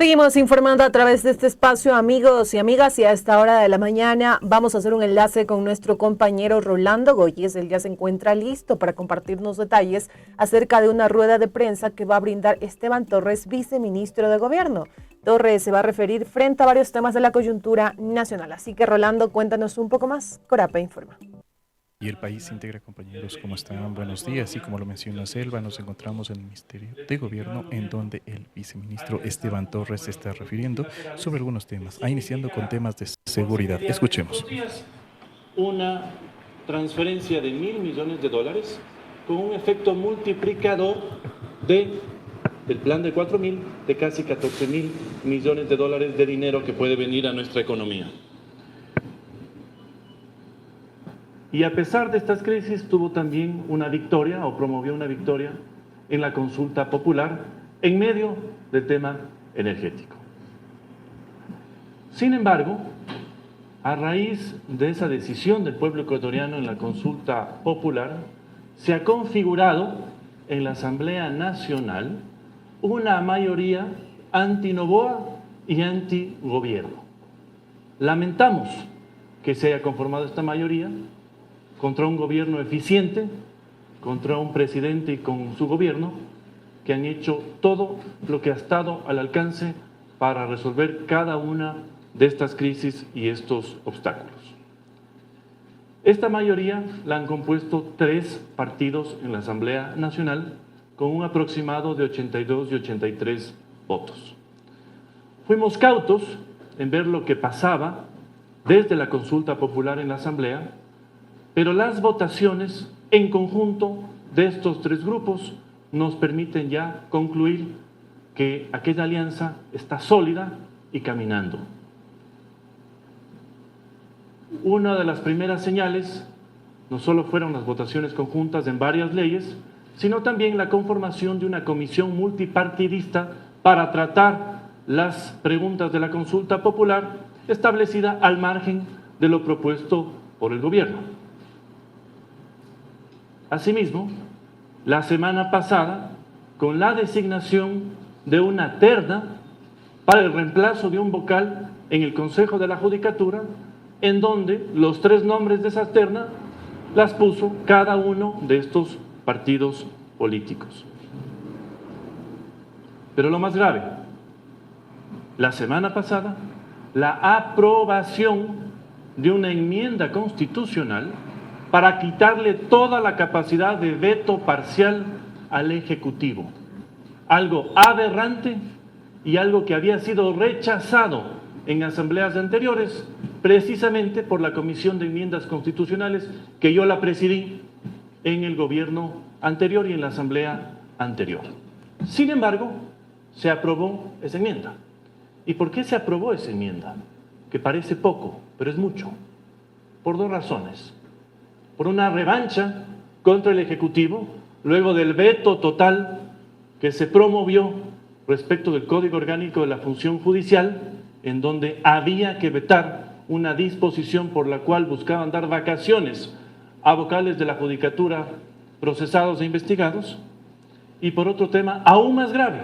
Seguimos informando a través de este espacio, amigos y amigas, y a esta hora de la mañana vamos a hacer un enlace con nuestro compañero Rolando Goyes. Él ya se encuentra listo para compartirnos detalles acerca de una rueda de prensa que va a brindar Esteban Torres, viceministro de Gobierno. Torres se va a referir frente a varios temas de la coyuntura nacional. Así que, Rolando, cuéntanos un poco más. Corapa informa. Y el país integra, compañeros, ¿cómo están? Buenos días. Y como lo menciona Selva, nos encontramos en el Ministerio de Gobierno, en donde el viceministro Esteban Torres se está refiriendo sobre algunos temas, iniciando con temas de seguridad. Escuchemos. Una transferencia de $1.000 millones con un efecto multiplicador del plan de 4.000 de casi $14.000 millones de dinero que puede venir a nuestra economía. Y a pesar de estas crisis, tuvo también una victoria, o promovió una victoria, en la consulta popular, en medio del tema energético. Sin embargo, a raíz de esa decisión del pueblo ecuatoriano en la consulta popular, se ha configurado en la Asamblea Nacional una mayoría anti-Noboa y anti-gobierno. Lamentamos que se haya conformado esta mayoría contra un gobierno eficiente, contra un presidente y con su gobierno, que han hecho todo lo que ha estado al alcance para resolver cada una de estas crisis y estos obstáculos. Esta mayoría la han compuesto 3 partidos en la Asamblea Nacional, con un aproximado de 82 y 83 votos. Fuimos cautos en ver lo que pasaba desde la consulta popular en la Asamblea, pero las votaciones en conjunto de estos 3 grupos nos permiten ya concluir que aquella alianza está sólida y caminando. Una de las primeras señales no solo fueron las votaciones conjuntas en varias leyes, sino también la conformación de una comisión multipartidista para tratar las preguntas de la consulta popular establecida al margen de lo propuesto por el gobierno. Asimismo, la semana pasada, con la designación de una terna para el reemplazo de un vocal en el Consejo de la Judicatura, en donde los 3 nombres de esa terna las puso cada uno de estos partidos políticos. Pero lo más grave, la semana pasada, la aprobación de una enmienda constitucional para quitarle toda la capacidad de veto parcial al Ejecutivo. Algo aberrante y algo que había sido rechazado en asambleas anteriores, precisamente por la Comisión de Enmiendas Constitucionales, que yo la presidí en el gobierno anterior y en la asamblea anterior. Sin embargo, se aprobó esa enmienda. ¿Y por qué se aprobó esa enmienda? Que parece poco, pero es mucho. Por 2 razones. Por una revancha contra el Ejecutivo, luego del veto total que se promovió respecto del Código Orgánico de la Función Judicial, en donde había que vetar una disposición por la cual buscaban dar vacaciones a vocales de la Judicatura procesados e investigados, y por otro tema aún más grave,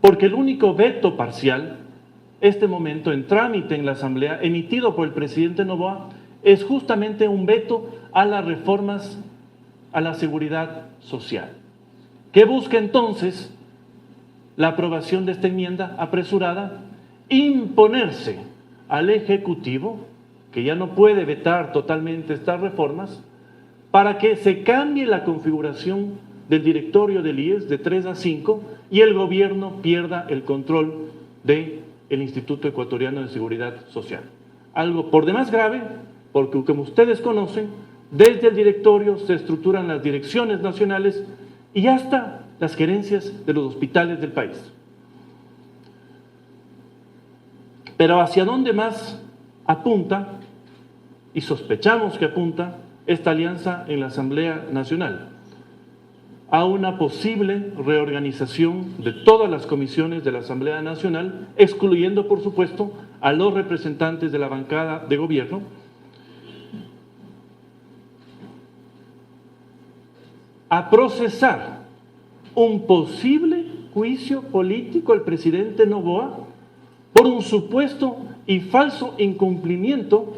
porque el único veto parcial, este momento en trámite en la Asamblea, emitido por el presidente Noboa, es justamente un veto a las reformas a la seguridad social, que busca entonces la aprobación de esta enmienda apresurada, imponerse al Ejecutivo, que ya no puede vetar totalmente estas reformas, para que se cambie la configuración del directorio del IES de 3 a 5 y el gobierno pierda el control del Instituto Ecuatoriano de Seguridad Social. Algo por demás grave, porque como ustedes conocen, desde el directorio se estructuran las direcciones nacionales y hasta las gerencias de los hospitales del país. Pero ¿hacia dónde más apunta, y sospechamos que apunta, esta alianza en la Asamblea Nacional? A una posible reorganización de todas las comisiones de la Asamblea Nacional, excluyendo, por supuesto, a los representantes de la bancada de gobierno, a procesar un posible juicio político al presidente Noboa por un supuesto y falso incumplimiento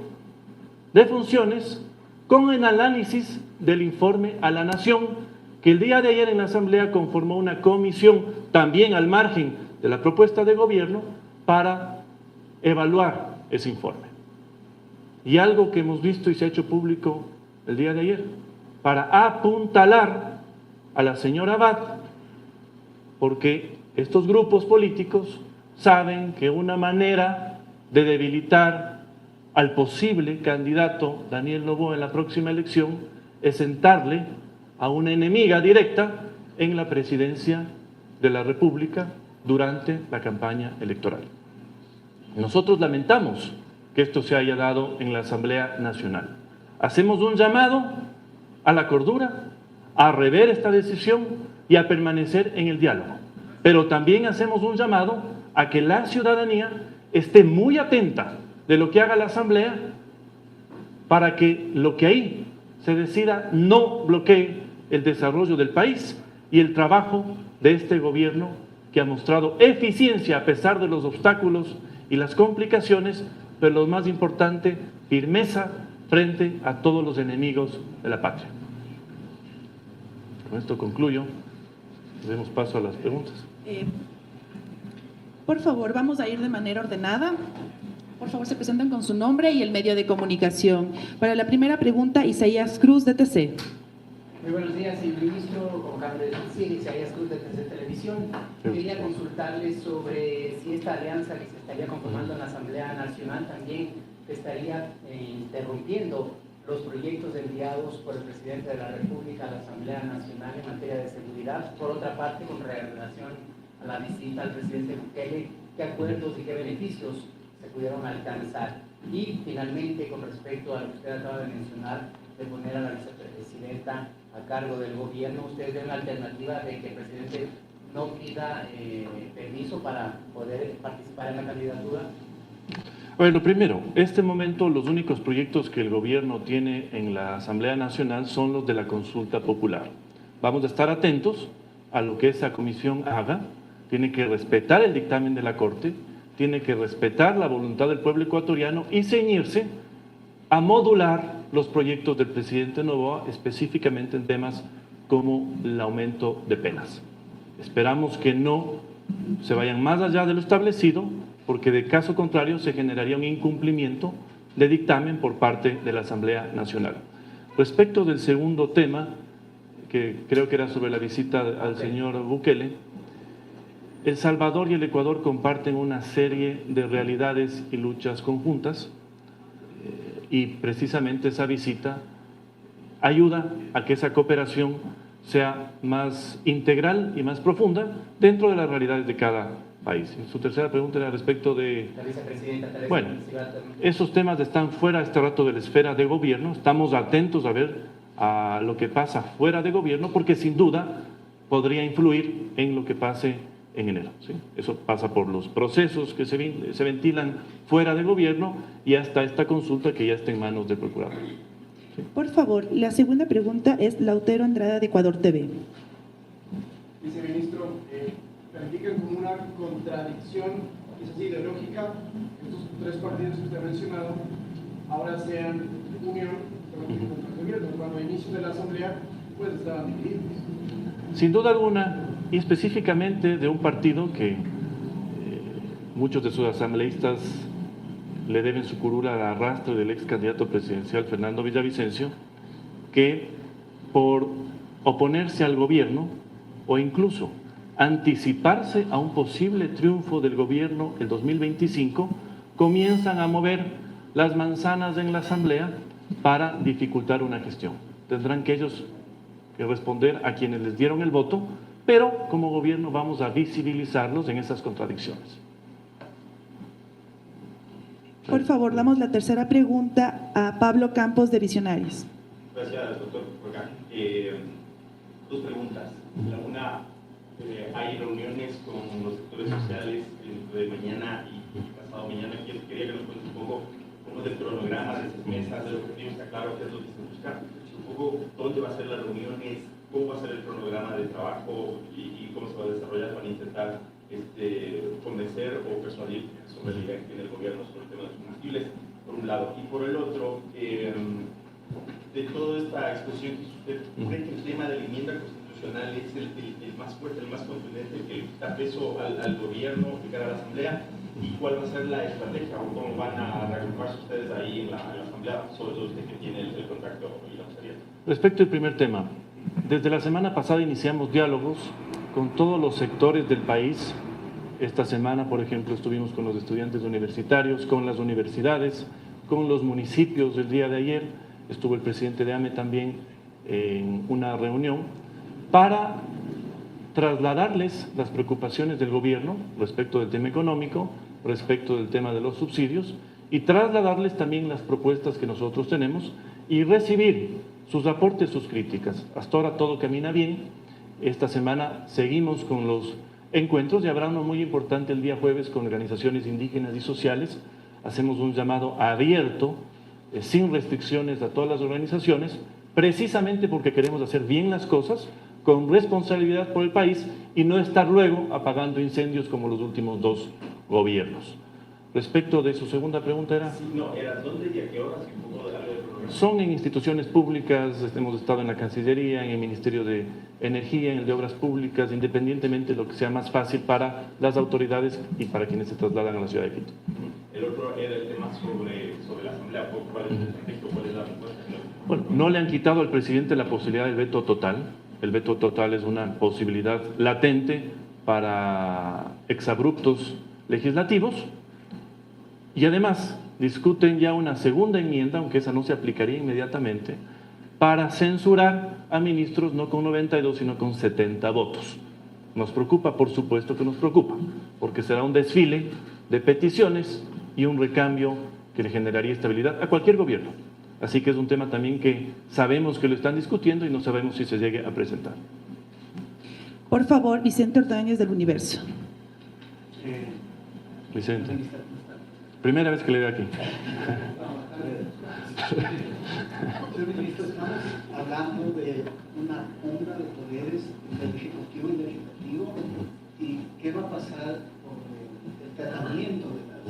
de funciones con el análisis del informe a la Nación, que el día de ayer en la Asamblea conformó una comisión, también al margen de la propuesta de gobierno, para evaluar ese informe. Y algo que hemos visto y se ha hecho público el día de ayer, para apuntalar a la señora Abad, porque estos grupos políticos saben que una manera de debilitar al posible candidato Daniel Noboa en la próxima elección es sentarle a una enemiga directa en la presidencia de la República durante la campaña electoral. Nosotros lamentamos que esto se haya dado en la Asamblea Nacional. Hacemos un llamado a la cordura, a rever esta decisión y a permanecer en el diálogo. Pero también hacemos un llamado a que la ciudadanía esté muy atenta de lo que haga la Asamblea para que lo que ahí se decida no bloquee el desarrollo del país y el trabajo de este gobierno que ha mostrado eficiencia a pesar de los obstáculos y las complicaciones, pero lo más importante, firmeza frente a todos los enemigos de la patria. Con esto concluyo. Demos paso a las preguntas. Por favor, vamos a ir de manera ordenada. Por favor, se presentan con su nombre y el medio de comunicación. Para la primera pregunta, Isaías Cruz, de TC. Muy buenos días, señor ministro. Como acaba de decir, Isaías Cruz, de TC Televisión. Quería consultarle sobre si esta alianza que se estaría conformando en la Asamblea Nacional también estaría interrumpiendo los proyectos enviados por el presidente de la República a la Asamblea Nacional en materia de seguridad. Por otra parte, con relación a la visita al presidente Bukele, ¿qué acuerdos y qué beneficios se pudieron alcanzar? Y finalmente, con respecto a lo que usted acaba de mencionar, de poner a la vicepresidenta a cargo del gobierno, ¿usted ve una alternativa de que el presidente no pida permiso para poder participar en la candidatura? Bueno, primero, este momento los únicos proyectos que el gobierno tiene en la Asamblea Nacional son los de la consulta popular. Vamos a estar atentos a lo que esa comisión haga. Tiene que respetar el dictamen de la Corte, tiene que respetar la voluntad del pueblo ecuatoriano y ceñirse a modular los proyectos del presidente Noboa, específicamente en temas como el aumento de penas. Esperamos que no se vayan más allá de lo establecido, porque de caso contrario se generaría un incumplimiento de dictamen por parte de la Asamblea Nacional. Respecto del segundo tema, que creo que era sobre la visita al señor Bukele, El Salvador y el Ecuador comparten una serie de realidades y luchas conjuntas, y precisamente esa visita ayuda a que esa cooperación sea más integral y más profunda dentro de las realidades de cada país. Su tercera pregunta era respecto de... La vicepresidenta. Bueno, esos temas están fuera este rato de la esfera de gobierno. Estamos atentos a ver a lo que pasa fuera de gobierno, porque sin duda podría influir en lo que pase en enero, ¿sí? Eso pasa por los procesos que se ventilan fuera de gobierno y hasta esta consulta que ya está en manos del procurador. ¿Sí? Por favor, la segunda pregunta es Lautero Andrada, de Ecuador TV. Viceministro, califican como una contradicción, quizás ideológica, que estos tres partidos que usted ha mencionado ahora sean unión contra el gobierno, cuando a inicio de la Asamblea pues estaban divididos. Sin duda alguna, y específicamente de un partido que muchos de sus asambleístas le deben su curula al arrastre del ex candidato presidencial Fernando Villavicencio, que por oponerse al gobierno o incluso anticiparse a un posible triunfo del gobierno el 2025, comienzan a mover las manzanas en la Asamblea para dificultar una gestión. Tendrán que ellos que responder a quienes les dieron el voto, pero como gobierno vamos a visibilizarlos en esas contradicciones. Por favor, damos la tercera pregunta a Pablo Campos, de Visionarios. Gracias, doctor Jorge. Dos preguntas. La una, hay reuniones con los sectores sociales de mañana y pasado mañana. Quería que nos cuente un poco cómo es el cronograma de esas mesas, de los objetivos. Está claro que es lo que se busca. Un poco dónde va a ser las reuniones, cómo va a ser el cronograma de trabajo y cómo se va a desarrollar para intentar convencer o persuadir sobre la idea que tiene el gobierno sobre el tema de los combustibles, por un lado. Y por el otro, de toda esta exposición que usted cree que el tema de la enmienda constitucional es el más fuerte, el más contundente, que le quita peso al gobierno de cara a la Asamblea, y cuál va a ser la estrategia o cómo van a reagruparse ustedes ahí en la Asamblea, sobre todo usted que tiene el contacto y la empresarial. Respecto al primer tema, desde la semana pasada iniciamos diálogos con todos los sectores del país. Esta semana, por ejemplo, estuvimos con los estudiantes universitarios, con las universidades, con los municipios el día de ayer. Estuvo el presidente de AME también en una reunión para trasladarles las preocupaciones del gobierno respecto del tema económico, respecto del tema de los subsidios, y trasladarles también las propuestas que nosotros tenemos y recibir sus aportes, sus críticas. Hasta ahora todo camina bien. Esta semana seguimos con los encuentros y habrá uno muy importante el día jueves con organizaciones indígenas y sociales. Hacemos un llamado abierto, sin restricciones a todas las organizaciones, precisamente porque queremos hacer bien las cosas, con responsabilidad por el país y no estar luego apagando incendios como los últimos dos gobiernos. Respecto de su segunda pregunta era... Sí, no, era ¿dónde y a qué horas? Son en instituciones públicas, hemos estado en la Cancillería, en el Ministerio de Energía, en el de Obras Públicas, independientemente de lo que sea más fácil para las autoridades y para quienes se trasladan a la ciudad de Quito. El otro era el tema sobre la Asamblea, ¿cuál es el contexto, cuál es la respuesta? Bueno, no le han quitado al presidente la posibilidad del veto total. El veto total es una posibilidad latente para exabruptos legislativos y además discuten ya una segunda enmienda, aunque esa no se aplicaría inmediatamente, para censurar a ministros no con 92 sino con 70 votos. Nos preocupa, por supuesto que nos preocupa, porque será un desfile de peticiones y un recambio que le generaría estabilidad a cualquier gobierno. Así que es un tema también que sabemos que lo están discutiendo y no sabemos si se llegue a presentar. Por favor, Vicente Ordóñez del Universo. Vicente, primera vez que le veo aquí. Señor ministro, estamos hablando de una pugna de poderes del Ejecutivo y Legislativo, y qué va a pasar con el tratamiento de la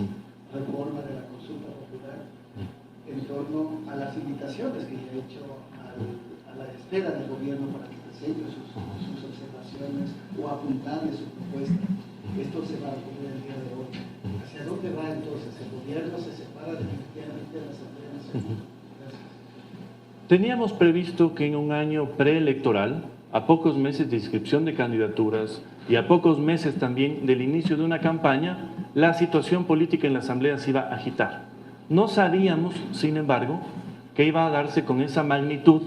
reforma de la consulta popular en torno a las invitaciones que ya he hecho a la espera del gobierno para que presente sus observaciones o apuntarle su propuesta. Esto se va a ocurrir el día de hoy. ¿Hacia dónde va entonces? ¿El gobierno se separa definitivamente de la Asamblea Nacional? Gracias. Teníamos previsto que en un año preelectoral, a pocos meses de inscripción de candidaturas y a pocos meses también del inicio de una campaña, la situación política en la Asamblea se iba a agitar. No sabíamos, sin embargo, que iba a darse con esa magnitud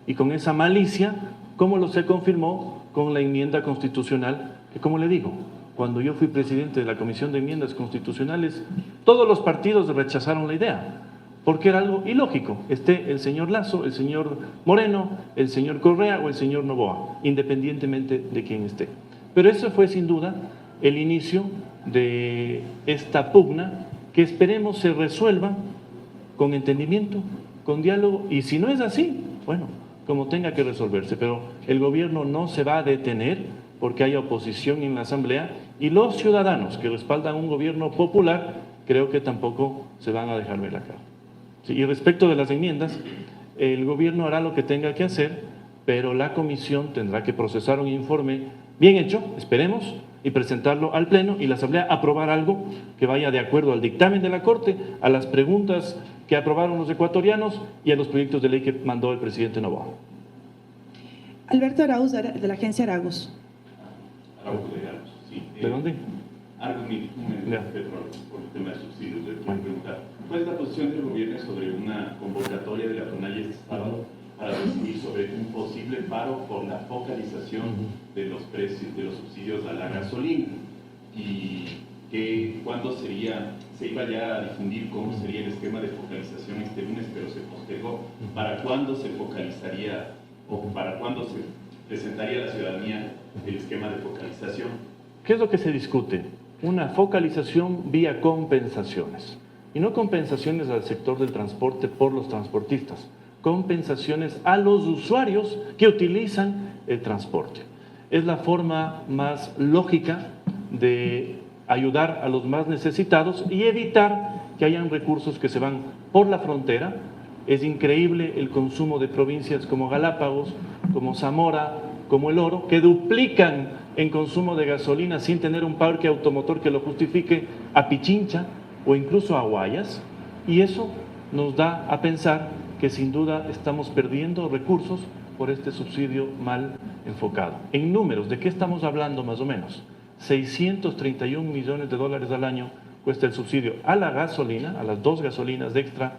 y con esa malicia, como lo se confirmó con la enmienda constitucional, que como le digo, cuando yo fui presidente de la Comisión de Enmiendas Constitucionales, todos los partidos rechazaron la idea, porque era algo ilógico. Esté el señor Lasso, el señor Moreno, el señor Correa o el señor Noboa, independientemente de quién esté. Pero eso fue sin duda el inicio de esta pugna que esperemos se resuelva con entendimiento, con diálogo, y si no es así, bueno, como tenga que resolverse, pero el gobierno no se va a detener porque haya oposición en la Asamblea, y los ciudadanos que respaldan un gobierno popular creo que tampoco se van a dejar ver la cara. Sí, y respecto de las enmiendas, el gobierno hará lo que tenga que hacer, pero la comisión tendrá que procesar un informe bien hecho, esperemos, y presentarlo al Pleno y la Asamblea aprobar algo que vaya de acuerdo al dictamen de la Corte, a las preguntas que aprobaron los ecuatorianos y a los proyectos de ley que mandó el presidente Noboa. Alberto Arauz, de la agencia Aragos. Arauz de Arauz, sí. ¿De dónde? Arauz, por el tema de subsidios. Le quiero preguntar, ¿cuál es la posición del gobierno sobre una convocatoria de la FONAI este sábado para decidir sobre un posible paro por la focalización de los precios, de los subsidios a la gasolina? Y que cuándo se iba ya a difundir cómo sería el esquema de focalización este lunes, pero se postergó. ¿Para cuándo se focalizaría o para cuándo se presentaría a la ciudadanía el esquema de focalización? ¿Qué es lo que se discute? Una focalización vía compensaciones. Y no compensaciones al sector del transporte por los transportistas, compensaciones a los usuarios que utilizan el transporte. Es la forma más lógica de ayudar a los más necesitados y evitar que hayan recursos que se van por la frontera. Es increíble el consumo de provincias como Galápagos, como Zamora, como El Oro, que duplican en consumo de gasolina sin tener un parque automotor que lo justifique, a Pichincha o incluso a Guayas, y eso nos da a pensar que sin duda estamos perdiendo recursos por este subsidio mal enfocado. En números, ¿de qué estamos hablando más o menos? 631 millones de dólares al año cuesta el subsidio a la gasolina, a las 2 gasolinas de Extra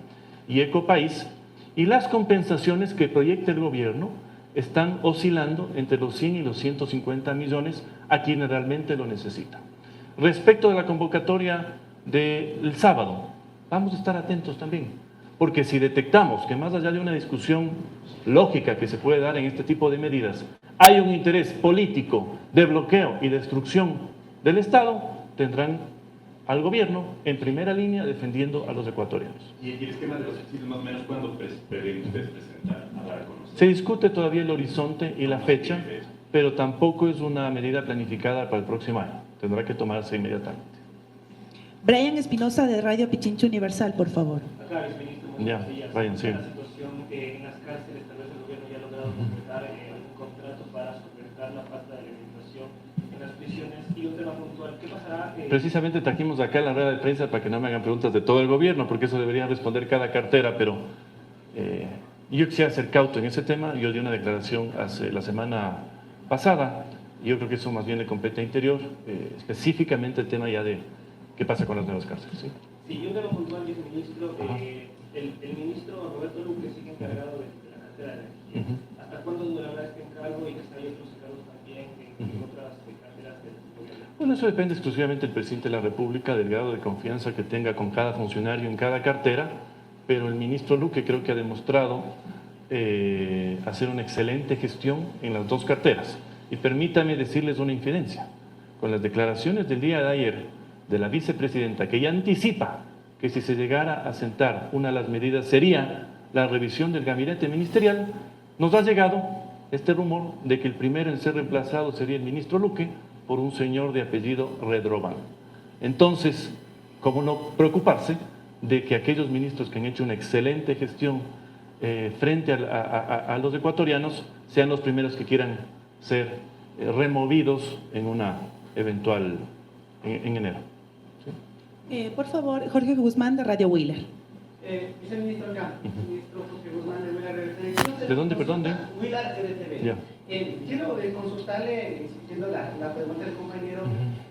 y Ecopaís, y las compensaciones que proyecta el gobierno están oscilando entre los 100 y los 150 millones a quienes realmente lo necesitan. Respecto de la convocatoria del sábado, vamos a estar atentos también, porque si detectamos que más allá de una discusión lógica que se puede dar en este tipo de medidas, hay un interés político de bloqueo y destrucción del Estado, tendrán al gobierno en primera línea defendiendo a los ecuatorianos. ¿Y el esquema de los subsidios más o menos cuándo prevén ustedes presentar a dar a conocer? Se discute todavía el horizonte y la fecha, pero tampoco es una medida planificada para el próximo año. Tendrá que tomarse inmediatamente. Brian Espinosa de Radio Pichincha Universal, por favor. Acá, ministro, Ya, Brian, sí. La situación en las cárceles, tal vez el gobierno ya ha logrado concretar algún contrato para solventar la falta de alimentación en las prisiones. Y un tema puntual, ¿qué pasará? Precisamente trajimos acá en la rueda de prensa para que no me hagan preguntas de todo el gobierno, porque eso debería responder cada cartera, pero yo quisiera ser cauto en ese tema. Yo di una declaración hace la semana pasada, y yo creo que eso más bien le compete a Interior, específicamente el tema ya de qué pasa con las nuevas cárceles. ¿Sí? Sí, y un tema puntual, viceministro, el ministro Roberto Luque sigue encargado de la cartera de energía. ¿Hasta cuándo durará este encargo y que hay otros encargos también en otras carteras del gobierno? Bueno, eso depende exclusivamente del presidente de la República, del grado de confianza que tenga con cada funcionario en cada cartera, pero el ministro Luque creo que ha demostrado hacer una excelente gestión en las 2 carteras. Y permítame decirles una infidencia. Con las declaraciones del día de ayer de la vicepresidenta, que ya anticipa que si se llegara a sentar una de las medidas sería la revisión del gabinete ministerial, nos ha llegado este rumor de que el primero en ser reemplazado sería el ministro Luque por un señor de apellido Redroban. Entonces, ¿cómo no preocuparse de que aquellos ministros que han hecho una excelente gestión frente a los ecuatorianos sean los primeros que quieran ser removidos en una eventual en enero? ¿Sí? Por favor, Jorge Guzmán de Radio Wheeler. Viceministro acá, ministro Jorge Guzmán de Wheeler. ¿De dónde, perdón? Wheeler RTV. Ya. Quiero consultarle, siguiendo la pregunta del compañero,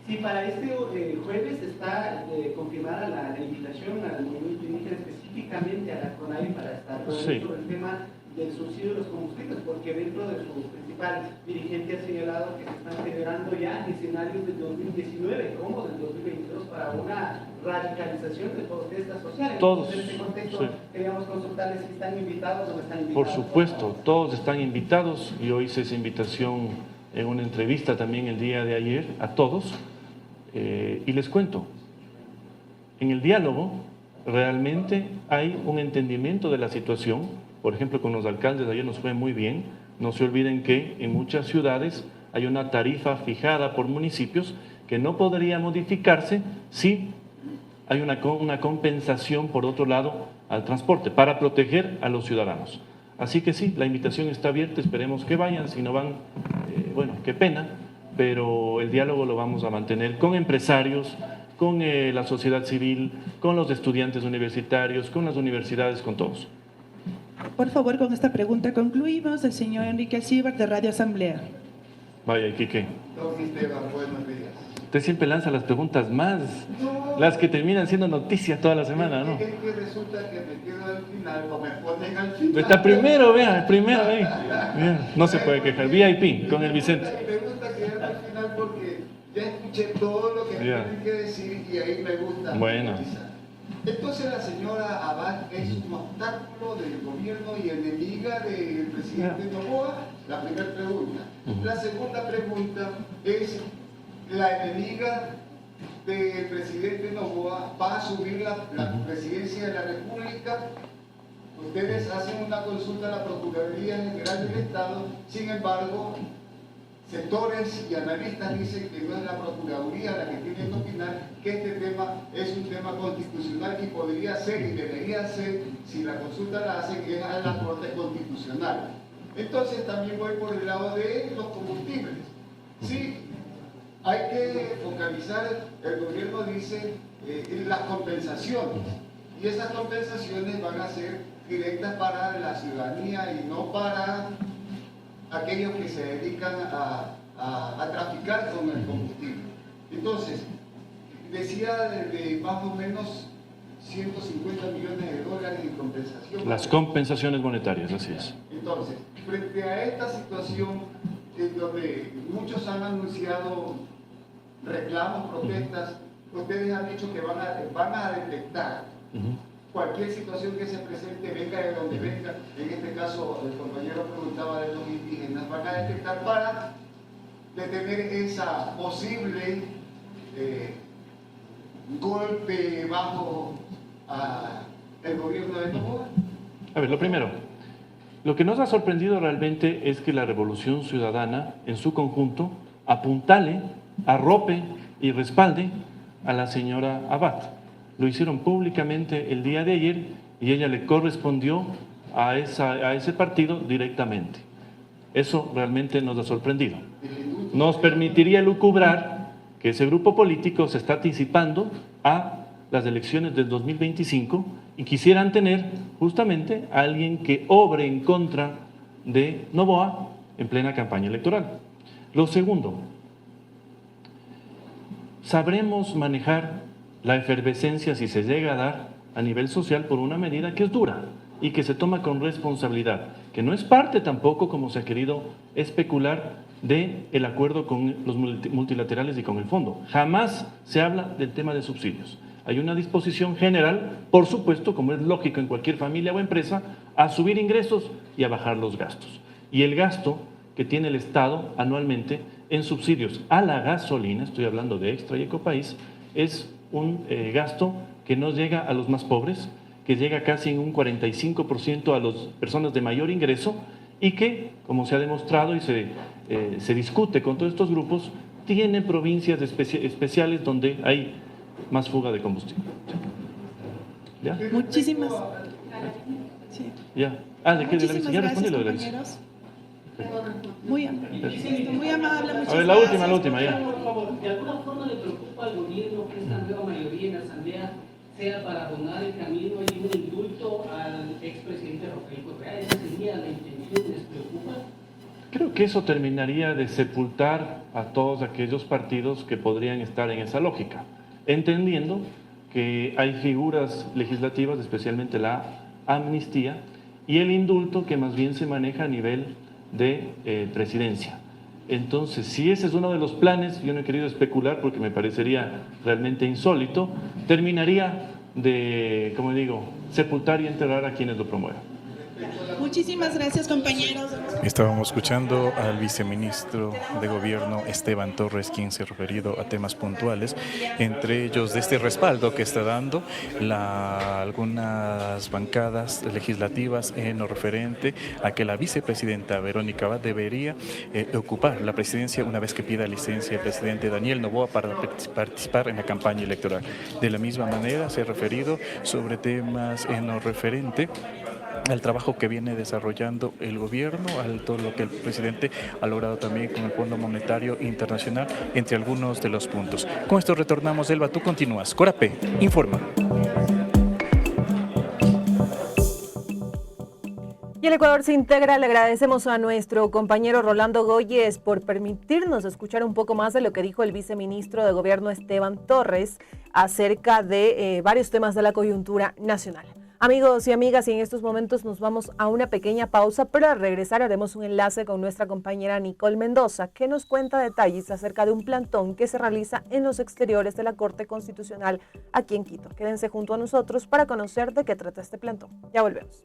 si para este jueves está confirmada la invitación al movimiento indígena, específicamente a la CONAVI, para estar sobre el tema del subsidio de los combustibles, porque dentro de su principal dirigente ha señalado que se están generando ya escenarios del 2019 como del 2022 para una radicalización de protestas sociales. Todos. En ese contexto, queríamos consultarles si están invitados o no están invitados. Por supuesto, todos están invitados. Yo hice esa invitación en una entrevista también el día de ayer a todos, y les cuento, en el diálogo realmente hay un entendimiento de la situación. Por ejemplo, con los alcaldes ayer nos fue muy bien. No se olviden que en muchas ciudades hay una tarifa fijada por municipios que no podría modificarse si hay una compensación, por otro lado, al transporte, para proteger a los ciudadanos. Así que sí, la invitación está abierta, esperemos que vayan. Si no van, bueno, qué pena, pero el diálogo lo vamos a mantener con empresarios, con la sociedad civil, con los estudiantes universitarios, con las universidades, con todos. Por favor, con esta pregunta concluimos. El señor Enrique Alcibar de Radio Asamblea. Vaya, Iquique. Don Esteban, buenos días. Usted siempre lanza las preguntas más, las que terminan siendo noticias toda la semana, ¿no? Es que resulta que me quedo al final o me ponen al final. Está primero, vea, primero ahí. Bien, no se puede quejar. VIP con el Vicente. Me gusta quedarme al final porque ya escuché todo lo que tienen que decir y ahí me gusta. Bueno. Entonces la señora Abad es un obstáculo del gobierno y enemiga del presidente Noboa. La primera pregunta. La segunda pregunta es: la enemiga del presidente Noboa va a asumir la presidencia de la República. Ustedes hacen una consulta a la Procuraduría General del Estado, sin embargo, sectores y analistas dicen que no es la Procuraduría la que tiene que opinar, que este tema es un tema constitucional que podría ser y debería ser, si la consulta la hacen, es a la Corte Constitucional. Entonces también voy por el lado de los combustibles. Sí, hay que focalizar, el gobierno dice, las compensaciones, y esas compensaciones van a ser directas para la ciudadanía y no para aquellos que se dedican a traficar con el combustible. Entonces, decía de más o menos 150 millones de dólares en compensación. Las compensaciones monetarias, así es. Entonces, frente a esta situación en donde muchos han anunciado reclamos, protestas, ustedes han dicho que van a detectar cualquier situación que se presente, venga de donde venga. En este caso, el compañero preguntaba de los indígenas, van a detectar para detener esa posible golpe bajo el gobierno de Noboa. A ver, lo primero, lo que nos ha sorprendido realmente es que la Revolución Ciudadana, en su conjunto, apuntale, arrope y respalde a la señora Abad. Lo hicieron públicamente el día de ayer y ella le correspondió a ese partido directamente. Eso realmente nos ha sorprendido. Nos permitiría lucubrar que ese grupo político se está anticipando a las elecciones del 2025 y quisieran tener justamente a alguien que obre en contra de Noboa en plena campaña electoral. Lo segundo, sabremos manejar la efervescencia, si se llega a dar a nivel social, por una medida que es dura y que se toma con responsabilidad, que no es parte tampoco, como se ha querido especular, del acuerdo con los multilaterales y con el fondo. Jamás se habla del tema de subsidios. Hay una disposición general, por supuesto, como es lógico en cualquier familia o empresa, a subir ingresos y a bajar los gastos. Y el gasto que tiene el Estado anualmente en subsidios a la gasolina, estoy hablando de Extra y Ecopaís, es un gasto que no llega a los más pobres, que llega casi en un 45% a las personas de mayor ingreso y que, como se ha demostrado y se discute con todos estos grupos, tiene provincias especiales donde hay más fuga de combustible. ¿Ya? Muchísimas. Sí. Ya. Muchísimas ya gracias, respondí lo de la compañeros. Muy amable. A ver, la última, ya. Por favor, ¿de alguna forma le preocupa al gobierno que esta nueva mayoría en la Asamblea sea para abonar el camino y un indulto al expresidente Rafael Correa? ¿Esa sería la intención? ¿Les preocupa? Creo que eso terminaría de sepultar a todos aquellos partidos que podrían estar en esa lógica, entendiendo que hay figuras legislativas, especialmente la amnistía y el indulto, que más bien se maneja a nivel de presidencia. Entonces, si ese es uno de los planes, yo no he querido especular porque me parecería realmente insólito, terminaría de, como digo, sepultar y enterrar a quienes lo promuevan. Muchísimas gracias, compañeros. Estábamos escuchando al viceministro de Gobierno, Esteban Torres, quien se ha referido a temas puntuales, entre ellos de este respaldo que está dando algunas bancadas legislativas en lo referente a que la vicepresidenta Verónica Abad debería ocupar la presidencia una vez que pida licencia el presidente Daniel Noboa para participar en la campaña electoral. De la misma manera se ha referido sobre temas en lo referente al trabajo que viene desarrollando el gobierno, a todo lo que el presidente ha logrado también con el Fondo Monetario Internacional, entre algunos de los puntos. Con esto retornamos, Elba, tú continúas. Corape, informa. Y el Ecuador se integra. Le agradecemos a nuestro compañero Rolando Goyes por permitirnos escuchar un poco más de lo que dijo el viceministro de Gobierno Esteban Torres acerca de varios temas de la coyuntura nacional. Amigos y amigas, y en estos momentos nos vamos a una pequeña pausa, pero al regresar haremos un enlace con nuestra compañera Nicole Mendoza, que nos cuenta detalles acerca de un plantón que se realiza en los exteriores de la Corte Constitucional aquí en Quito. Quédense junto a nosotros para conocer de qué trata este plantón. Ya volvemos.